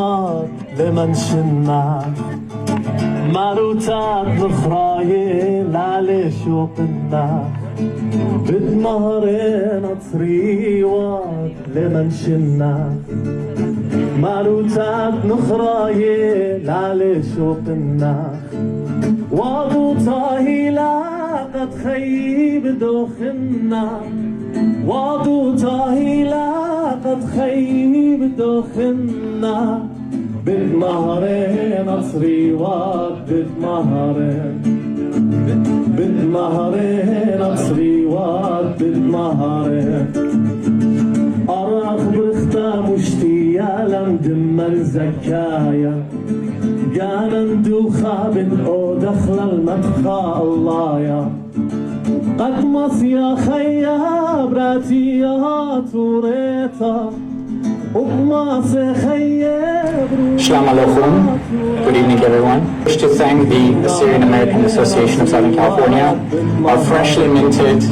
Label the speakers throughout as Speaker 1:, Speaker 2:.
Speaker 1: لمن شنا ماروتات مخرايل على شوقنا بدمهرين اطريوات لمن شنا ماروتات مخرايل على شوقنا وابو طاهي لا قد خيب دوخنا وابو طاهي لا قد خيب دوخنا بالمهرين اصريوات بالمهرين بالمهرين اصريوات بالمهرين اراخ بختا مشتيا لم دمر زكايا قانا ندوخا بالأو دخل المدخا الله يا قد مصيا خيا براتي يا توريتا
Speaker 2: Shalom Aleichem. Good evening, everyone. I wish to thank the Assyrian American Association of Southern California, our freshly minted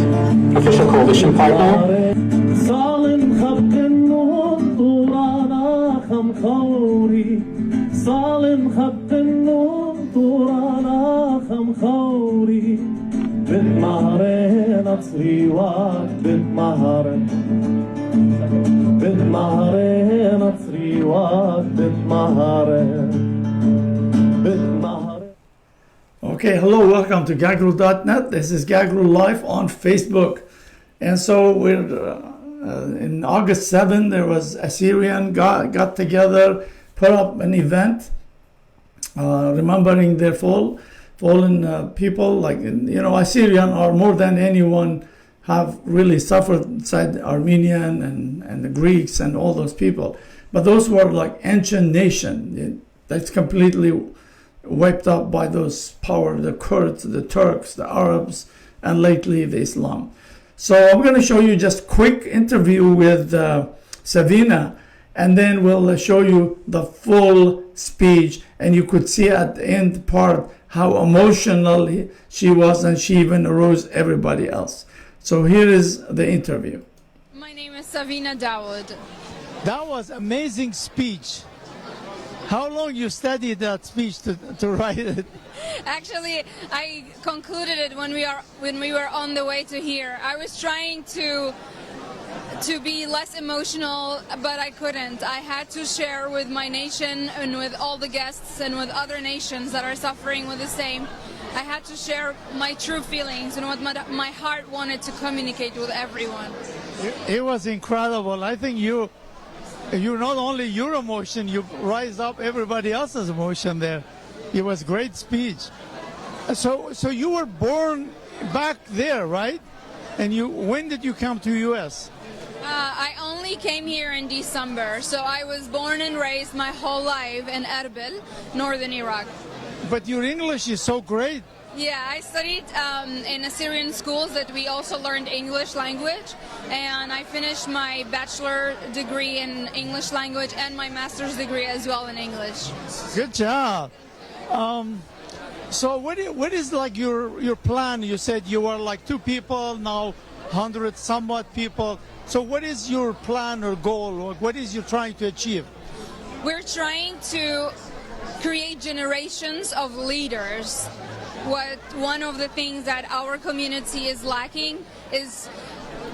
Speaker 2: official coalition partner.
Speaker 3: Okay, hello, welcome to gagrulenet. This is Gagrule Live on Facebook. And so we're in August 7, there was Assyrian got together, put up an event remembering their fallen people. Like, Assyrian are more than anyone have really suffered inside Armenian and the Greeks and all those people. But those were like ancient nation that's completely wiped out by those power, the Kurds, the Turks, the Arabs, and lately the Islam. So I'm going to show you just quick interview with Savina, and then we'll show you the full speech, and you could see at the end part how emotional she was, and she even aroused everybody else. So here is the interview.
Speaker 4: My name is Savina Dawood.
Speaker 5: That was amazing speech. How long you studied that speech to write it?
Speaker 4: Actually, I concluded it when we were on the way to here. I was trying to be less emotional, but I couldn't. I had to share with my nation and with all the guests and with other nations that are suffering with the same. I had to share my true feelings and what my heart wanted to communicate with everyone.
Speaker 5: It was incredible. I think you not only your emotion, you rise up everybody else's emotion there. It was great speech. So you were born back there, right? And when did you come to U.S.?
Speaker 4: I only came here in December, so I was born and raised my whole life in Erbil, northern Iraq.
Speaker 5: But your English is so great.
Speaker 4: Yeah, I studied in Assyrian schools that we also learned English language, and I finished my bachelor degree in English language and my master's degree as well in English.
Speaker 5: Good job. So what is like your plan? You said you were like 2 people, now 100 somewhat people. So what is your plan or goal, or what is you trying to achieve?
Speaker 4: We're trying to create generations of leaders. One of the things that our community is lacking is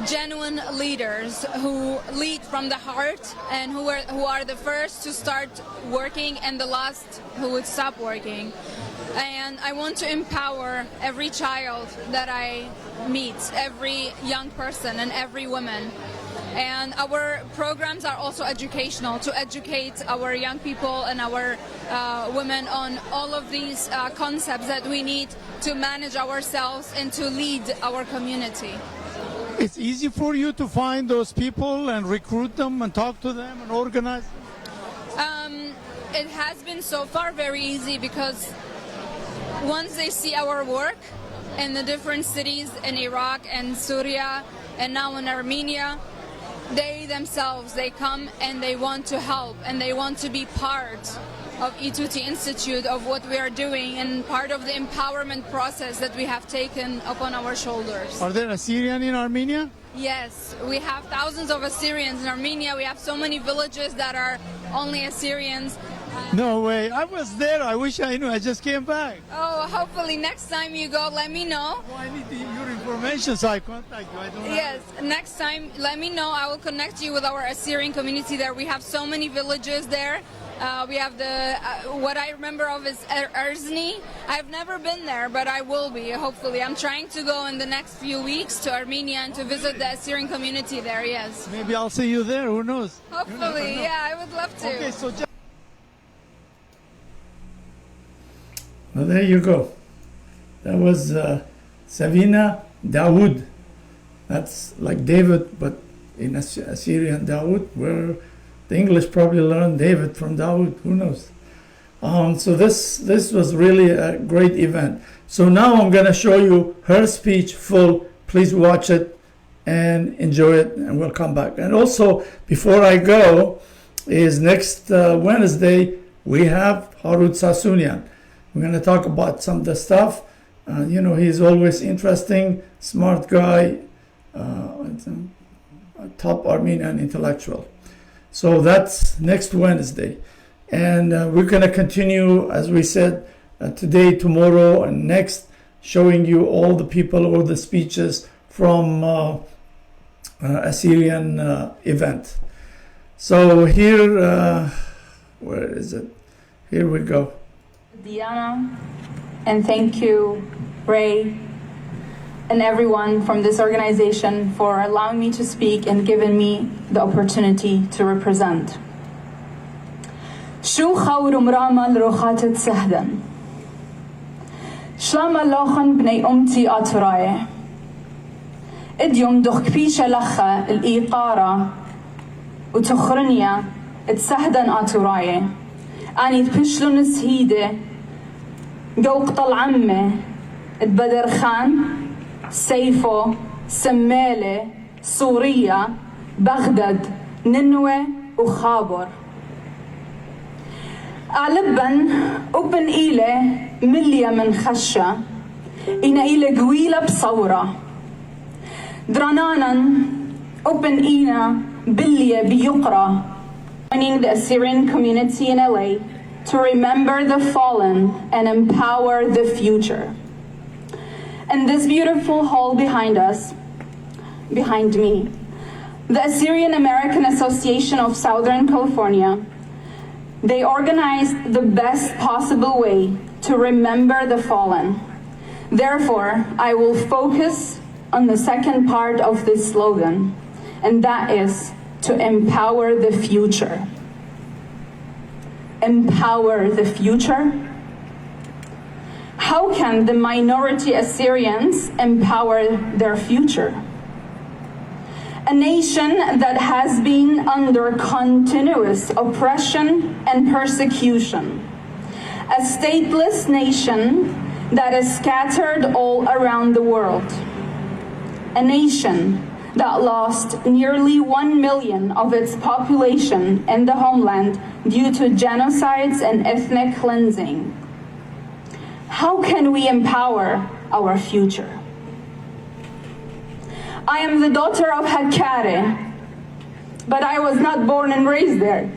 Speaker 4: genuine leaders who lead from the heart and who are the first to start working and the last who would stop working. And I want to empower every child that I meet, every young person and every woman. And our programs are also educational, to educate our young people and our women on all of these concepts that we need to manage ourselves and to lead our community.
Speaker 5: It's easy for you to find those people and recruit them and talk to them and organize them?
Speaker 4: It has been so far very easy, because once they see our work in the different cities in Iraq and Syria and now in Armenia, they themselves, they come and they want to help and they want to be part of E2T Institute, of what we are doing, and part of the empowerment process that we have taken upon our shoulders.
Speaker 5: Are there Assyrian in Armenia?
Speaker 4: Yes, we have thousands of Assyrians in Armenia. We have so many villages that are only Assyrians.
Speaker 5: No way. I was there. I wish I knew. I just came back.
Speaker 4: Oh, hopefully next time you go, let me know.
Speaker 5: Oh, I need your information, so I contact you. I don't
Speaker 4: Yes, next time let me know. I will connect you with our Assyrian community there. We have so many villages there. We have the, what I remember of is Erzni. I've never been there, but I will be, hopefully. I'm trying to go in the next few weeks to Armenia and to visit the Assyrian community there, yes.
Speaker 5: Maybe I'll see you there. Who knows?
Speaker 4: Hopefully, yeah, I would love to.
Speaker 5: Okay, so
Speaker 3: Well, there you go. That was Savina Dawood. That's like David, but in Assyrian Dawood, where the English probably learned David from Dawood. Who knows? So this was really a great event. So now I'm going to show you her speech full. Please watch it and enjoy it, and we'll come back. And also, before I go, is next Wednesday we have Holywood Sarkeesian. We're going to talk about some of the stuff. He's always interesting, smart guy, a top Armenian intellectual. So that's next Wednesday. And we're going to continue, as we said, today, tomorrow, and next, showing you all the people, all the speeches from Assyrian event. So here, where is it? Here we go.
Speaker 6: Diana, and thank you, Ray, and everyone from this organization for allowing me to speak and giving me the opportunity to represent. شو خور مرامة لروخات تسهدن شلام اللوخن بني أمتي آتراي إديوم دخ بيشة لخة الإيقارة وتخرنيا تسهدن آتراي أني تبشلو نسهيدة جو قطل عمه تبدر خان سيفو سمالة سوريا بغداد نينوى وخابر أعلبن أبن إيلة مليا من خشة إن إيلة قويلة بصورة درانانا أبن إينا بليا بيقرأ joining the Assyrian community in LA to remember the fallen and empower the future. And this beautiful hall behind us, behind me, the Assyrian American Association of Southern California, they organized the best possible way to remember the fallen. Therefore, I will focus on the second part of this slogan, and that is to empower the future. Empower the future? How can the minority Assyrians empower their future? A nation that has been under continuous oppression and persecution. A stateless nation that is scattered all around the world. A nation that lost nearly 1 million of its population in the homeland due to genocides and ethnic cleansing. How can we empower our future? I am the daughter of Hakkari, but I was not born and raised there.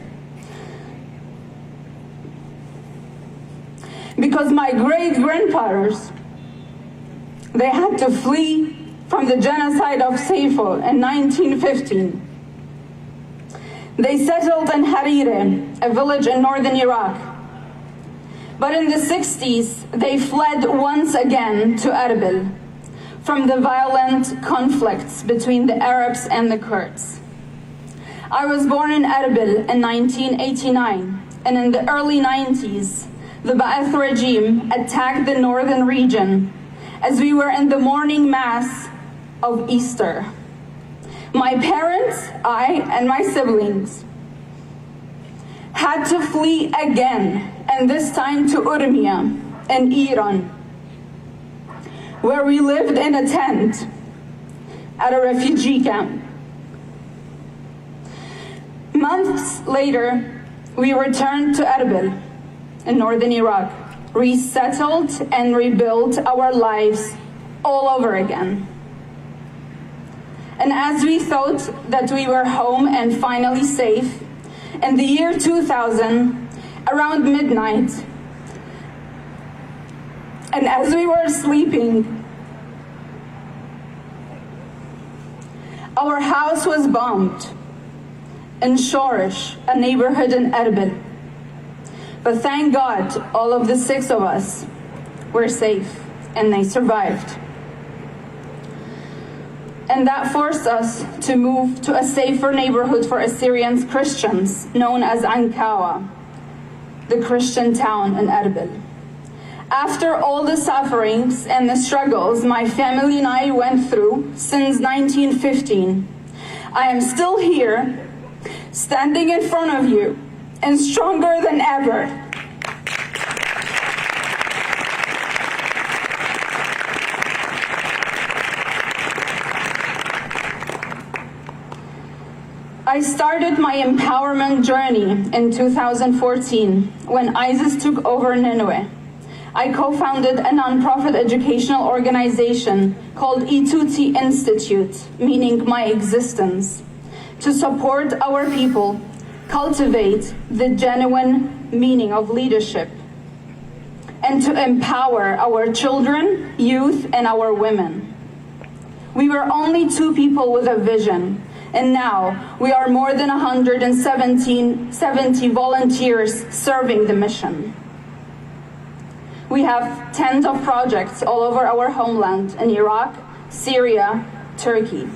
Speaker 6: Because my great-grandfathers, they had to flee from the genocide of Saifo in 1915. They settled in Hariri, a village in northern Iraq. But in the 60s, they fled once again to Erbil from the violent conflicts between the Arabs and the Kurds. I was born in Erbil in 1989, and in the early 90s, the Ba'ath regime attacked the northern region as we were in the morning mass of Easter. My parents, I, and my siblings had to flee again, and this time to Urmia in Iran, where we lived in a tent at a refugee camp. Months later, we returned to Erbil in northern Iraq, resettled and rebuilt our lives all over again. And as we thought that we were home and finally safe, in the year 2000, around midnight. And as we were sleeping, our house was bombed in Shorish, a neighborhood in Erbil. But thank God, all of the 6 of us were safe and they survived. And that forced us to move to a safer neighborhood for Assyrian Christians, known as Ankawa, the Christian town in Erbil. After all the sufferings and the struggles my family and I went through since 1915, I am still here, standing in front of you, and stronger than ever. I started my empowerment journey in 2014 when ISIS took over Nineveh. I co-founded a nonprofit educational organization called E2T Institute, meaning my existence, to support our people cultivate the genuine meaning of leadership and to empower our children, youth, and our women. We were only 2 people with a vision, and now we are more than 170 volunteers serving the mission. We have tens of projects all over our homeland in Iraq, Syria, Turkey,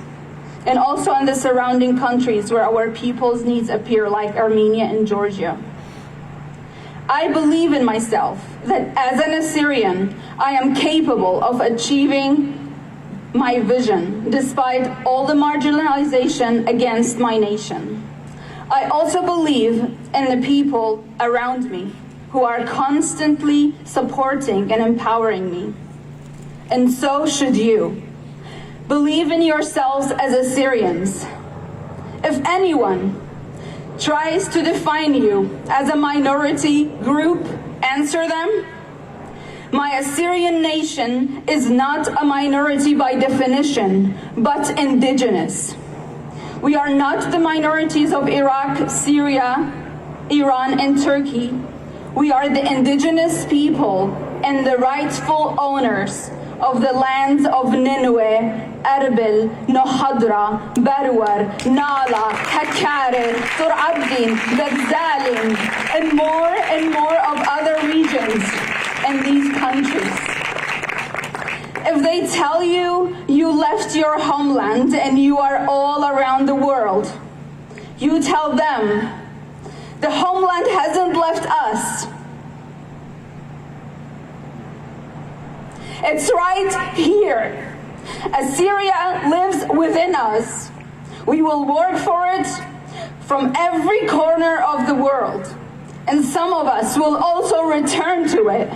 Speaker 6: and also in the surrounding countries where our people's needs appear, like Armenia and Georgia. I believe in myself that as an Assyrian, I am capable of achieving my vision despite all the marginalization against my nation. I also believe in the people around me who are constantly supporting and empowering me. And so should you. Believe in yourselves as Assyrians. If anyone tries to define you as a minority group, answer them. My Assyrian nation is not a minority by definition, but indigenous. We are not the minorities of Iraq, Syria, Iran, and Turkey. We are the indigenous people and the rightful owners of the lands of Nineveh, Erbil, Nohadra, Barwar, Nala, Hakkari, Tur Abdin, Gadzalim, and more of other regions in these countries. If they tell you you left your homeland and you are all around the world, you tell them, the homeland hasn't left us. It's right here. Assyria lives within us. We will work for it from every corner of the world, and some of us will also return to it.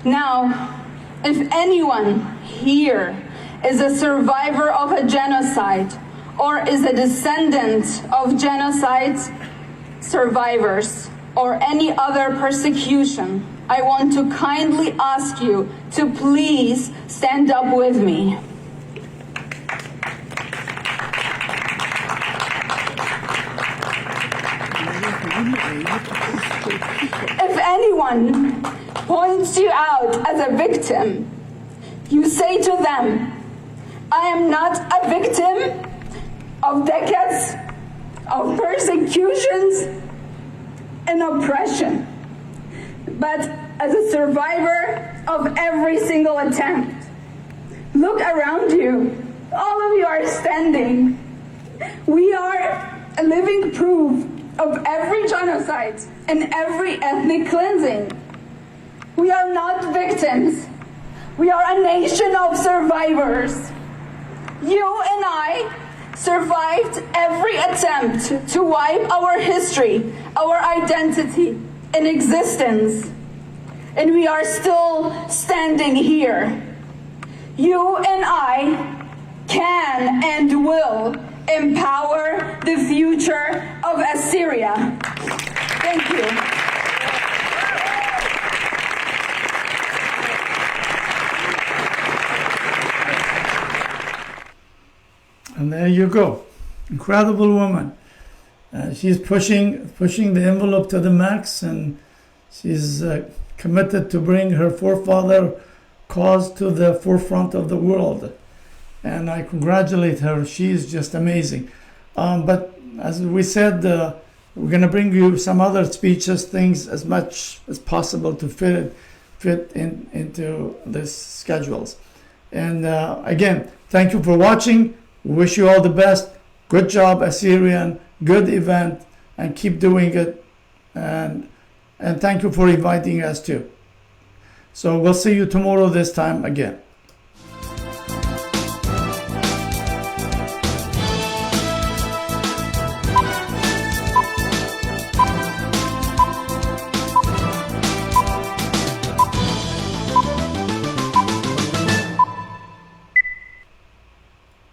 Speaker 6: Now, if anyone here is a survivor of a genocide or is a descendant of genocide survivors or any other persecution, I want to kindly ask you to please stand up with me. If anyone points you out as a victim, you say to them, I am not a victim of decades of persecutions and oppression, but as a survivor of every single attempt. Look around you. All of you are standing. We are a living proof of every genocide and every ethnic cleansing. We are not victims. We are a nation of survivors. You and I survived every attempt to wipe our history, our identity, and existence. And we are still standing here. You and I can and will empower the future of Assyria. Thank you.
Speaker 3: And there you go. Incredible woman. She's pushing the envelope to the max, and she's committed to bring her forefather cause to the forefront of the world. And I congratulate her. She is just amazing. But as we said, we're going to bring you some other speeches, things as much as possible to fit into this schedules. And again, thank you for watching. We wish you all the best. Good job, Assyrian. Good event, and keep doing it. And thank you for inviting us too. So we'll see you tomorrow this time again.